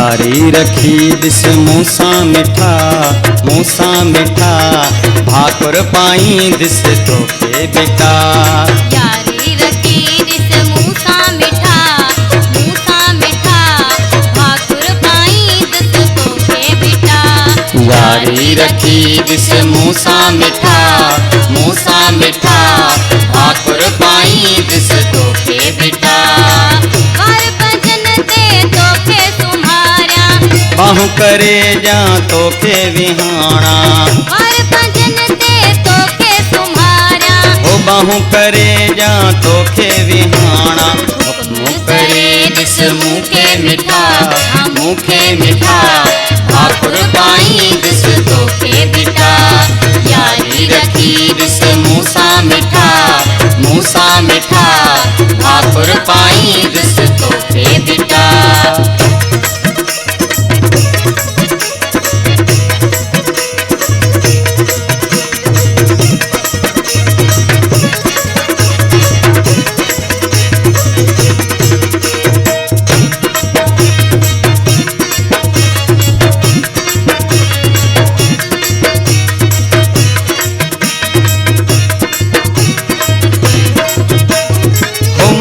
यारी रखी दिस मूसा मिठा, मूसा मिठा भाकुर पाई दिस तोखे बेटा। यारी रखी दिस मूसा मिठा, मूसा मिठा भाकुर पाई दिस तोखे बेटा। यारी रखी दिस मूसा मिठा, मूसा मिठा भाकुर पाई दिस तोखे बेटा। कर भजन ते तोखे सुम्हारा, बाहु करे जा तोखे विहाणा। कर भजन ते तोखे सुम्हारा, ओ बाहु करे जा तोखे विहाणा। मुँह करे दिस मुखे मिठा, मुखे मिठा भाकुर पाई दिस तोखे बेटा। यारी रखी दिस मूसा मिठा, मूसा मिठा भाकुर पाई दिस तोखे बेटा।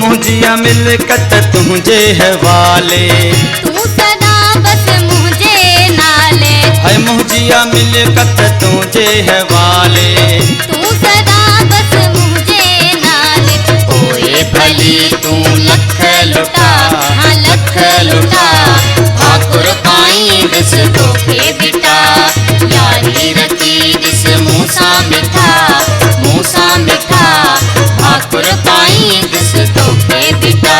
मुझिया मिलकत तुझे हवाले, तू सदा बस मुझे नाले। है मुझिया मिलकत तुझे हवाले। तू सदा बस मुझे नाले। ओए भली तू लख लुटा, हाँ लख लुटा भाकुर पाई दिस तोखे बेटा। यारी रखी दिस मूसा मिठा, मूसा मिठा भाकुर पाई दिस तोखे बेटा।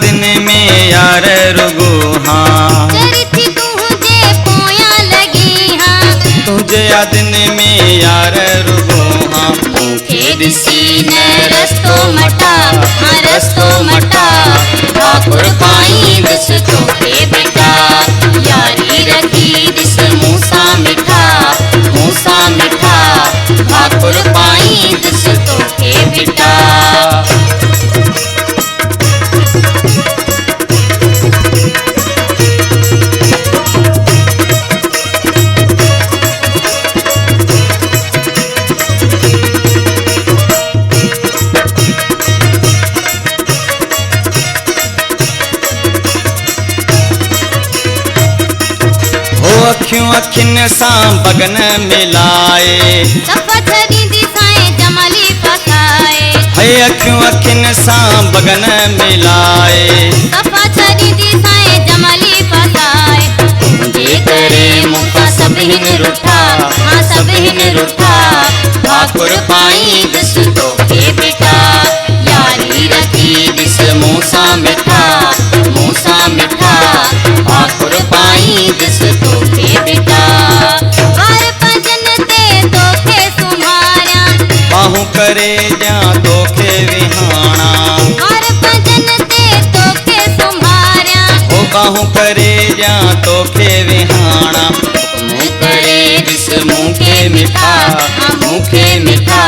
दिन में यार रुगो हाँ, चरती तुझे पोया लगी हाँ। तुझे दिन में यार रुगो हाँ। मुखे दिसी न रस्तो मटा, हाँ रस्तो मटा भाकुर पाई दिस तोखे बेटा। यारी रखी दिस मूसा मिठा, मूसा मिठा भाकुर पाई दिस तोखे बेटा। अखियों अखिन सां बगन मिलाए, सफ़ा छड़ी दिसाए जमाली फसाए। है अखियों अखिन सां बगन मिलाए, सफ़ा छड़ी दिसाए जमाली फसाए। तुझे करे मुखा सभिन रुठा, हाँ सभिन रुठा भाकुर पाई दिस तोखे बेटा। यारी रखी दिस मूसा मिठा, मूसा मिठा भाकुर पाई दिस तोखे बेटा। कर भजन ते तोखे सुम्हारा, बाहु करे जा तोखे विहाणा। कर भजन ते तोखे सुम्हारा, ओ बाहु करे जा तोखे विहाणा। मुँह करे दिस मुखे मिठा, मुखे मिठा